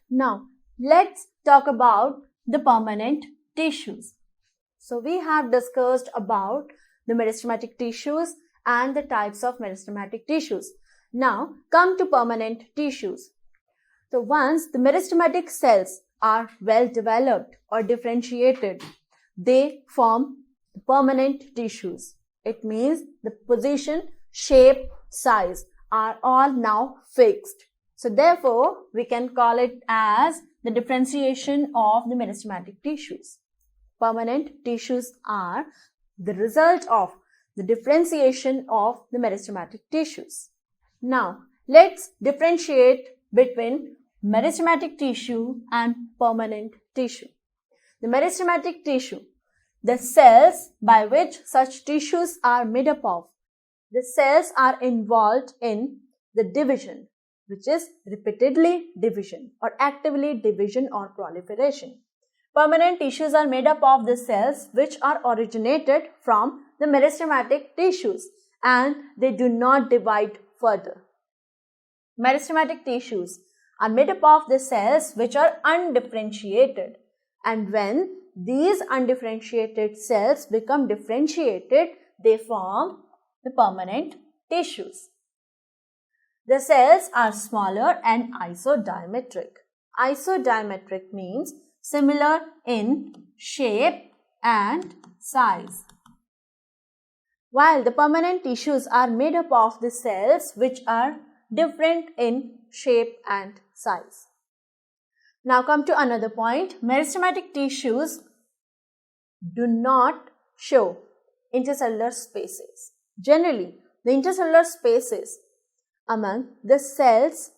Now, let's talk about the permanent tissues. So, we have discussed about the meristematic tissues and the types of meristematic tissues. Now, come to permanent tissues. So, once the meristematic cells are well developed or differentiated, they form permanent tissues. It means the position, shape, size are all now fixed. So therefore, we can call it as the differentiation of the meristematic tissues. Permanent tissues are the result of the differentiation of the meristematic tissues. Now, let's differentiate between meristematic tissue and permanent tissue. The meristematic tissue, the cells by which such tissues are made up of, the cells are involved in the division, which is repeatedly division or actively division or proliferation. Permanent tissues are made up of the cells which are originated from the meristematic tissues and they do not divide further. Meristematic tissues are made up of the cells which are undifferentiated, and when these undifferentiated cells become differentiated, they form the permanent tissues. The cells are smaller and isodiametric. Isodiametric means similar in shape and size. While the permanent tissues are made up of the cells which are different in shape and size. Now come to another point. Meristematic tissues do not show intercellular spaces. Generally, the intercellular spaces among the cells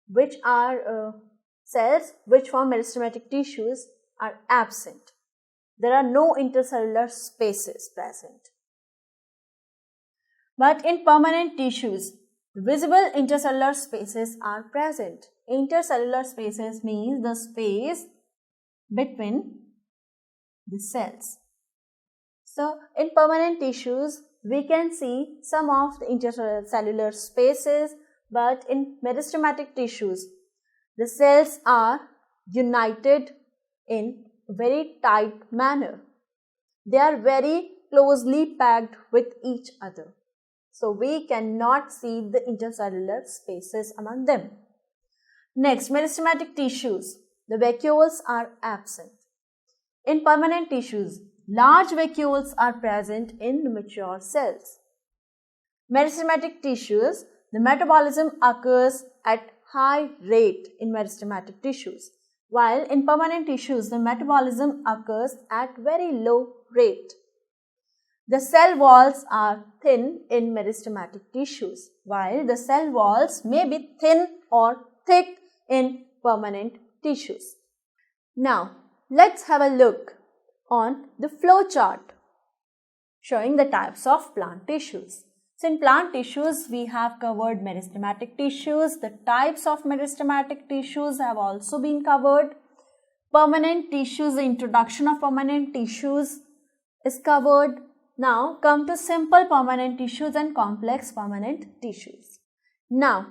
which form meristematic tissues are absent. There are no intercellular spaces present. But in permanent tissues, visible intercellular spaces are present. Intercellular spaces means the space between the cells. So, in permanent tissues, we can see some of the intercellular spaces, but in meristematic tissues, the cells are united in a very tight manner. They are very closely packed with each other. So, we cannot see the intercellular spaces among them. Next, meristematic tissues. The vacuoles are absent. In permanent tissues, large vacuoles are present in the mature cells. Meristematic tissues, the metabolism occurs at high rate in meristematic tissues, while in permanent tissues, the metabolism occurs at very low rate. The cell walls are thin in meristematic tissues, while the cell walls may be thin or thick in permanent tissues. Now, let's have a look on the flow chart showing the types of plant tissues. So, in plant tissues, we have covered meristematic tissues. The types of meristematic tissues have also been covered. Permanent tissues, the introduction of permanent tissues is covered. Now, come to simple permanent tissues and complex permanent tissues. Now,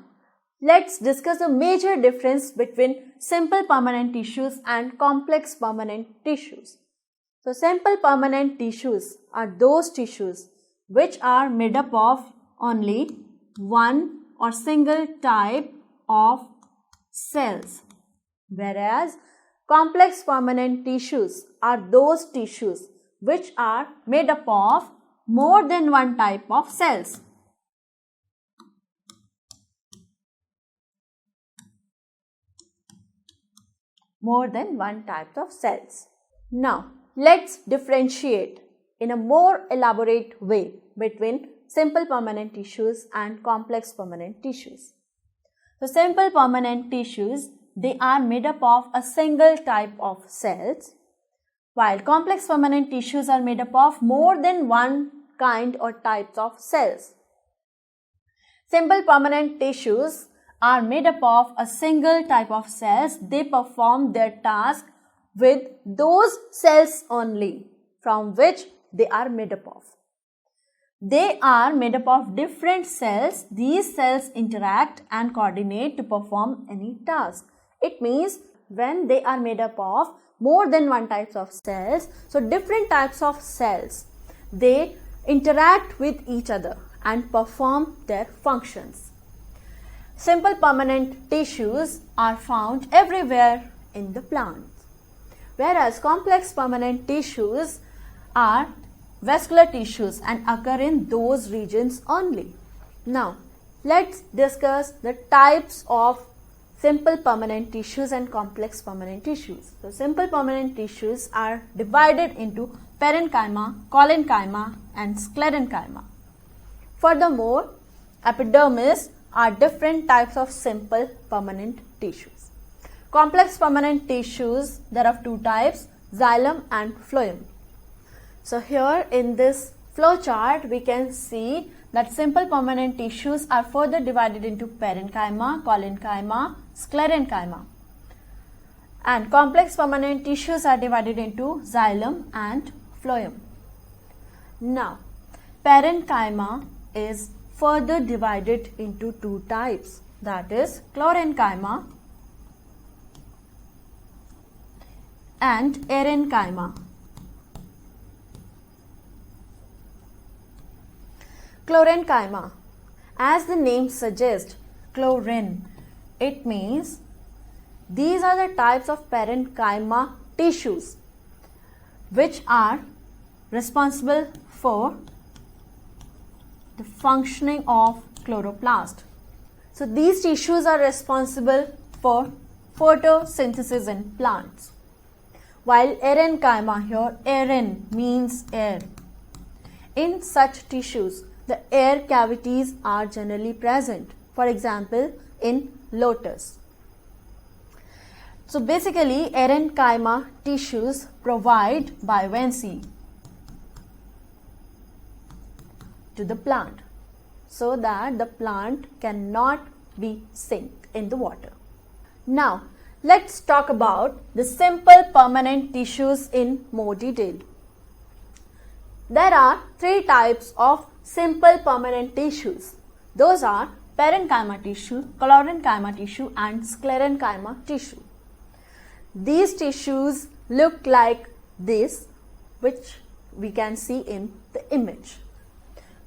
let's discuss the major difference between simple permanent tissues and complex permanent tissues. So, simple permanent tissues are those tissues which are made up of only one or single type of cells, whereas complex permanent tissues are those tissues which are made up of more than one type of cells. More than one type of cells. Now, let's differentiate in a more elaborate way between simple permanent tissues and complex permanent tissues. So, simple permanent tissues, they are made up of a single type of cells, while complex permanent tissues are made up of more than one kind or types of cells. Simple permanent tissues are made up of a single type of cells. They perform their task with those cells only from which they are made up of? They are made up of different cells. These cells interact and coordinate to perform any task. It means when they are made up of more than one types of cells, so different types of cells, they interact with each other and perform their functions. Simple permanent tissues are found everywhere in the plant, whereas complex permanent tissues are vascular tissues and occur in those regions only. Now, let's discuss the types of simple permanent tissues and complex permanent tissues. So, simple permanent tissues are divided into parenchyma, collenchyma and sclerenchyma. Furthermore, epidermis are different types of simple permanent tissues. Complex permanent tissues, there are two types, xylem and phloem. So here in this flow chart, we can see that simple permanent tissues are further divided into parenchyma, collenchyma, sclerenchyma. And complex permanent tissues are divided into xylem and phloem. Now, parenchyma is further divided into two types, that is chlorenchyma and erenchyma. Chlorenchyma, as the name suggests, chlorine, it means these are the types of parenchyma tissues which are responsible for the functioning of chloroplast. So these tissues are responsible for photosynthesis in plants. While erenchyma, here eren means air. In such tissues, the air cavities are generally present. For example, in lotus. So basically, erenchyma tissues provide buoyancy to the plant so that the plant cannot be sink in the water. Now, let's talk about the simple permanent tissues in more detail. There are three types of simple permanent tissues. Those are parenchyma tissue, chlorenchyma tissue and sclerenchyma tissue. These tissues look like this, which we can see in the image.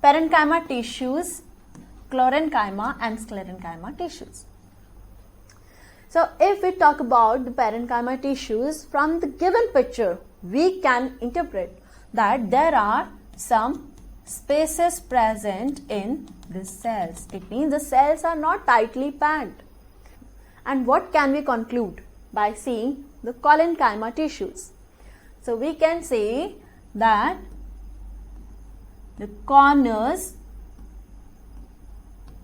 Parenchyma tissues, chlorenchyma and sclerenchyma tissues. So if we talk about the parenchyma tissues, from the given picture, we can interpret that there are some spaces present in the cells. It means the cells are not tightly packed. And what can we conclude by seeing the collenchyma tissues? So we can say that the corners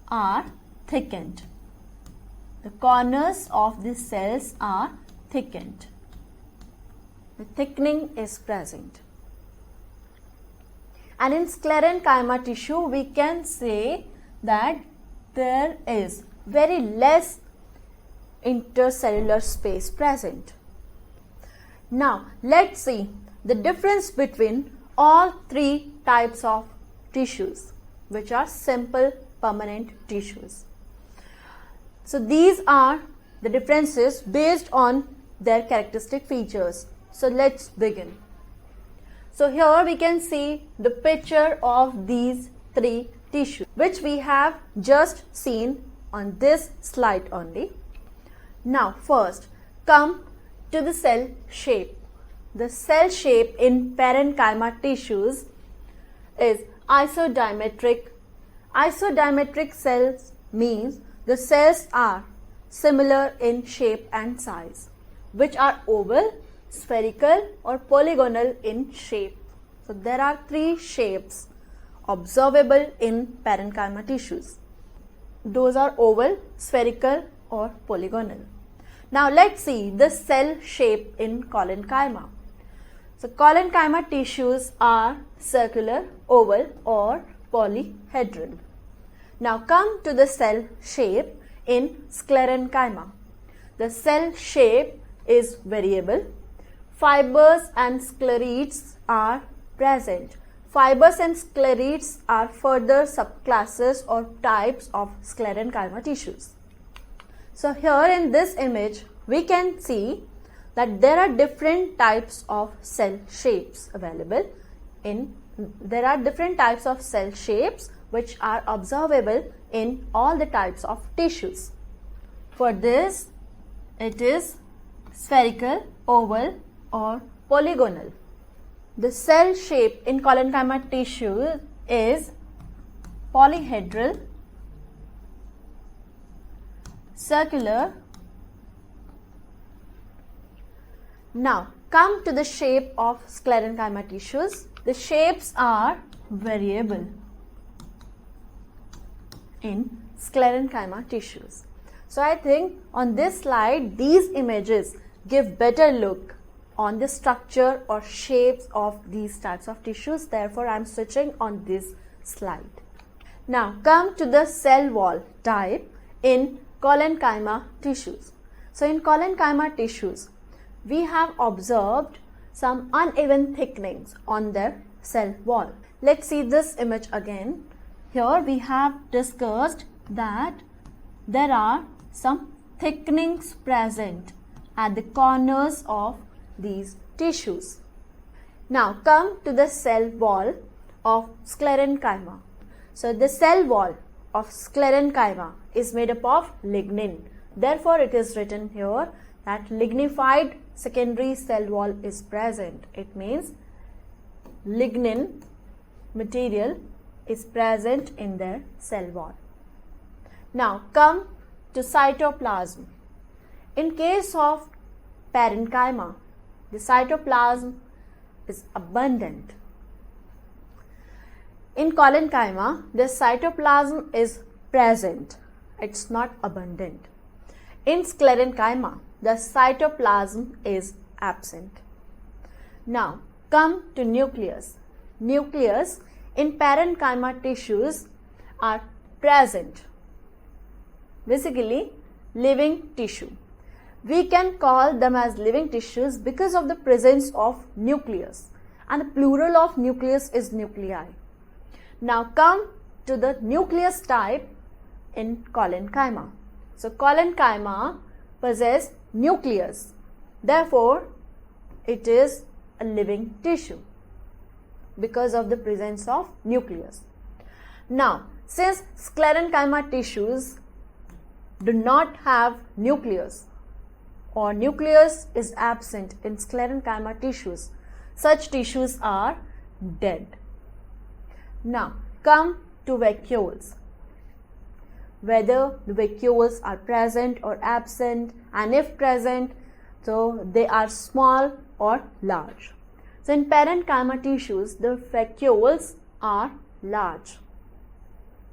are thickened. The corners of the cells are thickened. The thickening is present. And in sclerenchyma tissue, we can say that there is very less intercellular space present. Now, let's see the difference between all three types of tissues, which are simple permanent tissues. So, these are the differences based on their characteristic features. So, let's begin. So here we can see the picture of these three tissues, which we have just seen on this slide only. Now first, come to the cell shape. The cell shape in parenchyma tissues is isodimetric. Isodimetric cells means the cells are similar in shape and size, which are oval, spherical or polygonal in shape. So there are three shapes observable in parenchyma tissues. Those are oval, spherical or polygonal. Now let's see the cell shape in collenchyma. So collenchyma tissues are circular, oval or polyhedral. Now come to the cell shape in sclerenchyma. The cell shape is variable. Fibers and sclerites are present. Fibers and sclerites are further subclasses or types of sclerenchyma tissues. So here in this image, we can see that there are different types of cell shapes available. There are different types of cell shapes which are observable in all the types of tissues. For this, it is spherical, oval or polygonal. The cell shape in collenchyma tissue is polyhedral, circular. Now come to the shape of sclerenchyma tissues. The shapes are variable in sclerenchyma tissues. So I think on this slide these images give better look on the structure or shapes of these types of tissues. Therefore I am switching on this slide. Now come to the cell wall type in collenchyma tissues. So in collenchyma tissues, we have observed some uneven thickenings on their cell wall. Let's see this image again. Here we have discussed that there are some thickenings present at the corners of these tissues. Now come to the cell wall of sclerenchyma. So the cell wall of sclerenchyma is made up of lignin. Therefore it is written here that lignified secondary cell wall is present. It means lignin material is present in their cell wall. Now come to cytoplasm. In case of parenchyma, the cytoplasm is abundant. In collenchyma, the cytoplasm is present. It's not abundant. In sclerenchyma, the cytoplasm is absent. Now come to nucleus. Nucleus in parenchyma tissues are present. Basically, living tissue. We can call them as living tissues because of the presence of nucleus, and the plural of nucleus is nuclei. Now come to the nucleus type in collenchyma. So collenchyma possess nucleus. Therefore, it is a living tissue because of the presence of nucleus. Now, since sclerenchyma tissues do not have nucleus, or nucleus is absent in sclerenchyma tissues, such tissues are dead. Now come to vacuoles. Whether the vacuoles are present or absent, and if present, so they are small or large. So in parenchyma tissues, the vacuoles are large.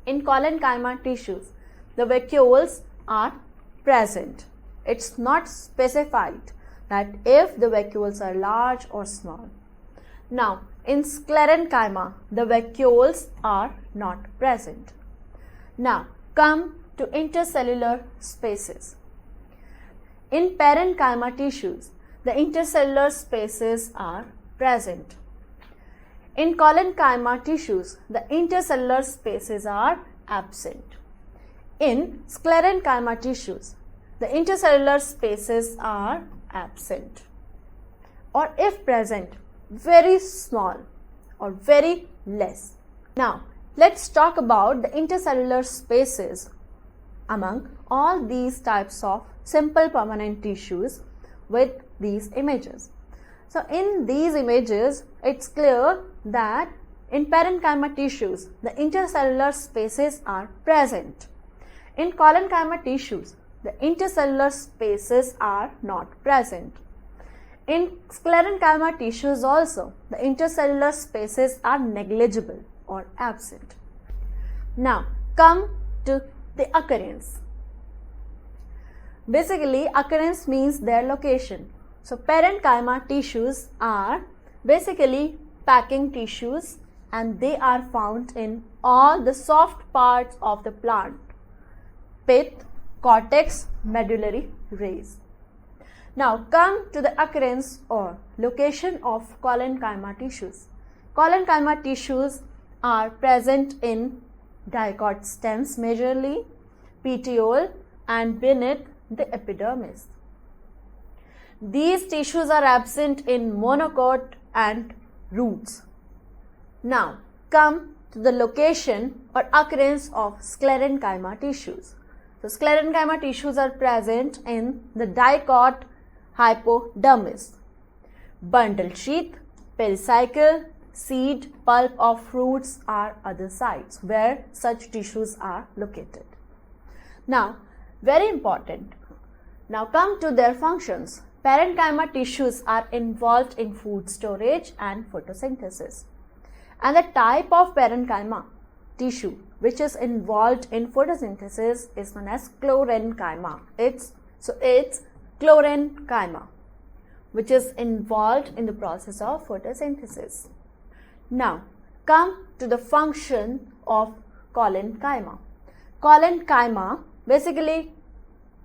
In collenchyma tissues, the vacuoles are present. It's not specified that if the vacuoles are large or small. Now, in sclerenchyma, the vacuoles are not present. Now, come to intercellular spaces. In parenchyma tissues, the intercellular spaces are present. In collenchyma tissues, the intercellular spaces are absent. In sclerenchyma tissues, the intercellular spaces are absent, or if present, very small or very less. Now, let's talk about the intercellular spaces among all these types of simple permanent tissues with these images. So, in these images, it's clear that in parenchyma tissues, the intercellular spaces are present. In collenchyma tissues, the intercellular spaces are not present. In sclerenchyma tissues also, the intercellular spaces are negligible or absent. Now, come to the occurrence. Basically, occurrence means their location. So, parenchyma tissues are basically packing tissues, and they are found in all the soft parts of the plant: pith, cortex, medullary rays. Now come to the occurrence or location of collenchyma tissues. Collenchyma tissues are present in dicot stems majorly, petiole and beneath the epidermis. These tissues are absent in monocot and roots. Now come to the location or occurrence of sclerenchyma tissues. So sclerenchyma tissues are present in the dicot hypodermis, bundle sheath, pericycle, seed, pulp of fruits are other sites where such tissues are located. Now, very important. Now come to their functions. Parenchyma tissues are involved in food storage and photosynthesis. And the type of parenchyma tissue which is involved in photosynthesis is known as chlorenchyma. It's chlorenchyma which is involved in the process of photosynthesis. Now come to the function of collenchyma. Collenchyma basically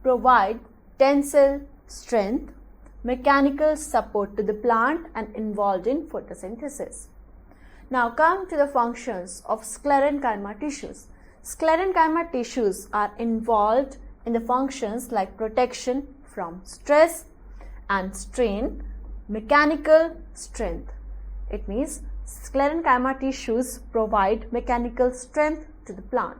provide tensile strength, mechanical support to the plant and involved in photosynthesis. Now come to the functions of sclerenchyma tissues. Sclerenchyma tissues are involved in the functions like protection from stress and strain, mechanical strength. It means sclerenchyma tissues provide mechanical strength to the plant.